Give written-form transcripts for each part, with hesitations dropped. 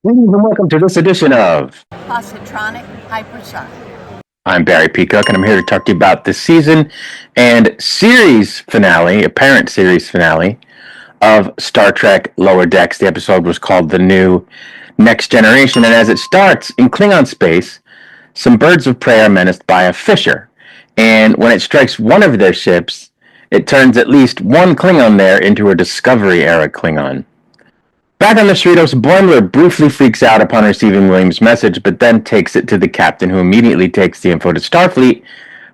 Greetings and welcome to this edition of Positronic Hypersonic. I'm Barry Peacock, and I'm here to talk to you about the season and series finale, apparent series finale, of Star Trek Lower Decks. The episode was called The New Next Generation, and as it starts in Klingon space, some birds of prey are menaced by a fissure, and when it strikes one of their ships, it turns at least one Klingon there into a Discovery-era Klingon. Back on the Cerritos, Boimler briefly freaks out upon receiving Williams' message, but then takes it to the captain, who immediately takes the info to Starfleet,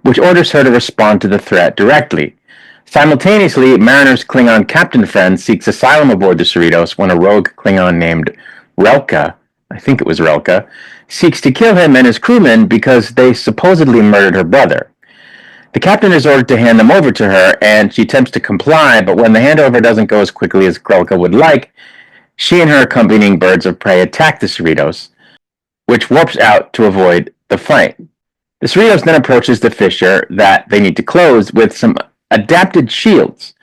which orders her to respond to the threat directly. Simultaneously, Mariner's Klingon captain friend seeks asylum aboard the Cerritos when a rogue Klingon named Relka, I think it was Relka, seeks to kill him and his crewmen because they supposedly murdered her brother. The captain is ordered to hand them over to her, and she attempts to comply, but when the handover doesn't go as quickly as Relka would like, she and her accompanying birds of prey attack the Cerritos, which warps out to avoid the fight. The Cerritos then approaches the fissure that they need to close with some adapted shields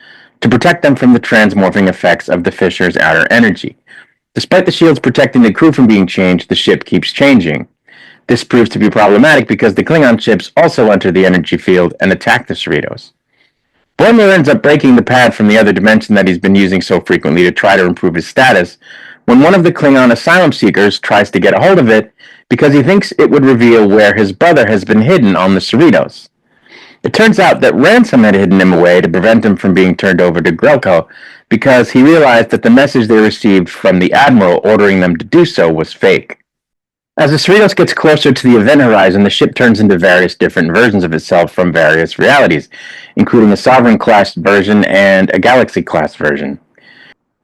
to protect them from the transmorphing effects of the fissure's outer energy. Despite the shields protecting the crew from being changed, the ship keeps changing. This proves to be problematic because the Klingon ships also enter the energy field and attack the Cerritos. Boimler ends up breaking the pad from the other dimension that he's been using so frequently to try to improve his status, when one of the Klingon asylum seekers tries to get a hold of it because he thinks it would reveal where his brother has been hidden on the Cerritos. It turns out that Ransom had hidden him away to prevent him from being turned over to Grelko because he realized that the message they received from the Admiral ordering them to do so was fake. As the Cerritos gets closer to the event horizon, the ship turns into various different versions of itself from various realities, including a Sovereign-class version and a Galaxy-class version.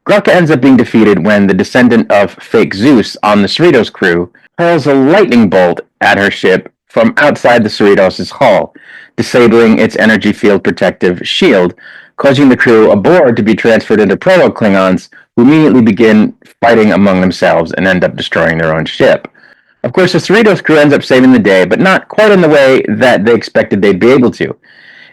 Grelka ends up being defeated when the descendant of fake Zeus on the Cerritos crew hurls a lightning bolt at her ship from outside the Cerritos' hull, disabling its energy field protective shield, causing the crew aboard to be transferred into proto-Klingons, who immediately begin fighting among themselves and end up destroying their own ship. Of course, the Cerritos crew ends up saving the day, but not quite in the way that they expected they'd be able to.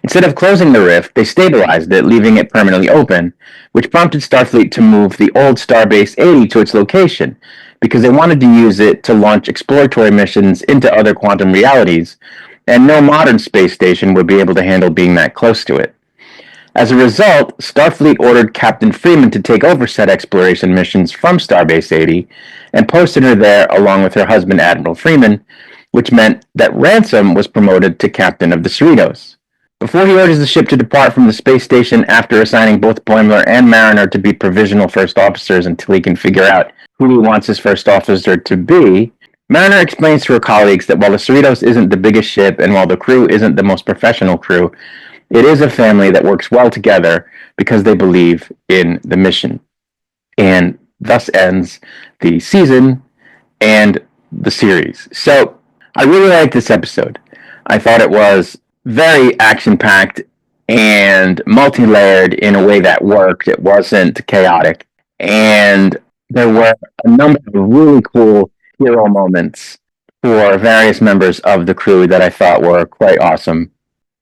Instead of closing the rift, they stabilized it, leaving it permanently open, which prompted Starfleet to move the old Starbase 80 to its location, because they wanted to use it to launch exploratory missions into other quantum realities, and no modern space station would be able to handle being that close to it. As a result, Starfleet ordered Captain Freeman to take over said exploration missions from Starbase 80 and posted her there along with her husband Admiral Freeman, which meant that Ransom was promoted to captain of the Cerritos. Before he orders the ship to depart from the space station after assigning both Boimler and Mariner to be provisional first officers until he can figure out who he wants his first officer to be, Mariner explains to her colleagues that while the Cerritos isn't the biggest ship and while the crew isn't the most professional crew, it is a family that works well together because they believe in the mission. And thus ends the season and the series. So I really liked this episode. I thought it was very action-packed and multi-layered in a way that worked. It wasn't chaotic. And there were a number of really cool hero moments for various members of the crew that I thought were quite awesome.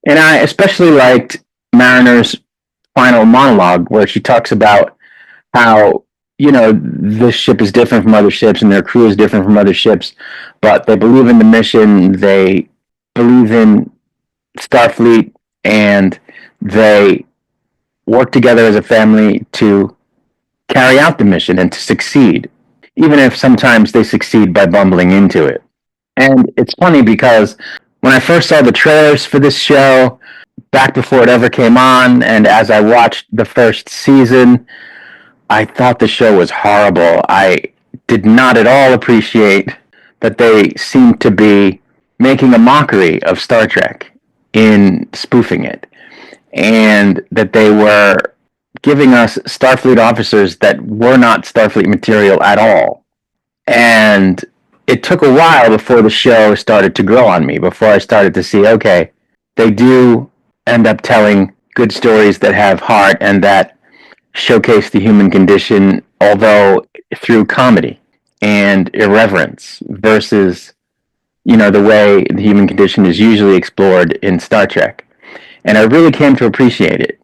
And I especially liked Mariner's final monologue where she talks about how, this ship is different from other ships and their crew is different from other ships, but they believe in the mission, they believe in Starfleet, and they work together as a family to carry out the mission and to succeed, even if sometimes they succeed by bumbling into it. And it's funny because when I first saw the trailers for this show, back before it ever came on, and as I watched the first season, I thought the show was horrible. I did not at all appreciate that they seemed to be making a mockery of Star Trek in spoofing it, and that they were giving us Starfleet officers that were not Starfleet material at all. And it took a while before the show started to grow on me, before I started to see, okay, they do end up telling good stories that have heart and that showcase the human condition, although through comedy and irreverence versus, the way the human condition is usually explored in Star Trek. And I really came to appreciate it.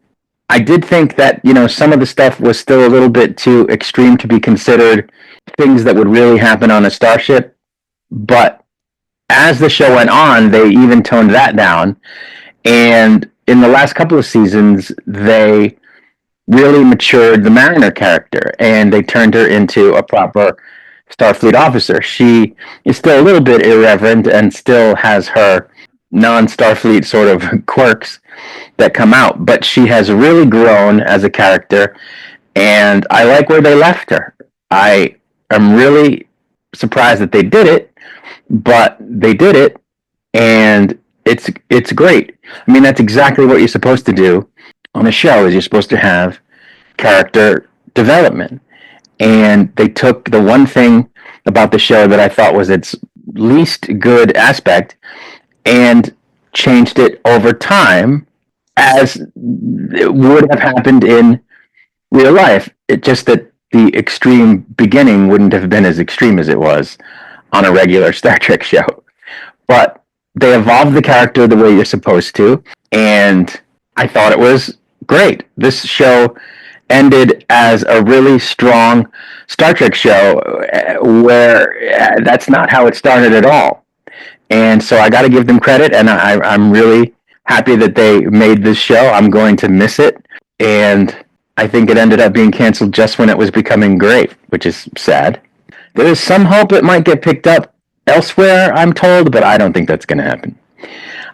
I did think that, some of the stuff was still a little bit too extreme to be considered things that would really happen on a starship. But as the show went on, they even toned that down. And in the last couple of seasons, they really matured the Mariner character and they turned her into a proper Starfleet officer. She is still a little bit irreverent and still has her non-Starfleet sort of quirks that come out, but she has really grown as a character, and I like where they left her. I am really surprised that they did it, but they did it, and it's great. I mean, that's exactly what you're supposed to do on a show. Is you're supposed to have character development, and they took the one thing about the show that I thought was its least good aspect and changed it over time, as it would have happened in real life. It just that the extreme beginning wouldn't have been as extreme as it was on a regular Star Trek show. But they evolved the character the way you're supposed to, and I thought it was great. This show ended as a really strong Star Trek show where that's not how it started at all. And so I got to give them credit, and I'm really happy that they made this show. I'm going to miss it, and I think it ended up being canceled just when it was becoming great, which is sad. There is some hope it might get picked up elsewhere, I'm told, but I don't think that's going to happen.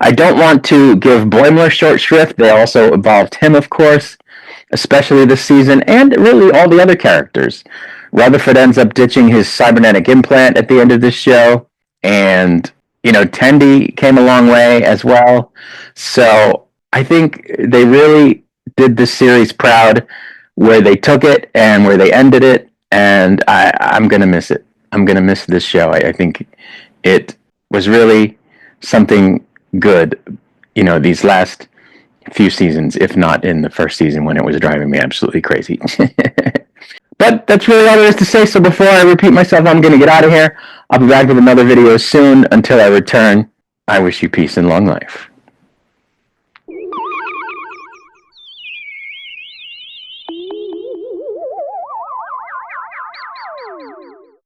I don't want to give Boimler short shrift. They also involved him, of course, especially this season, and really all the other characters. Rutherford ends up ditching his cybernetic implant at the end of this show, and Tendi came a long way as well. So I think they really did this series proud where they took it and where they ended it, and I'm going to miss it. I'm going to miss this show. I think it was really something good, these last few seasons, if not in the first season when it was driving me absolutely crazy. But that's really all there is to say. So before I repeat myself, I'm going to get out of here. I'll be back with another video soon. Until I return, I wish you peace and long life.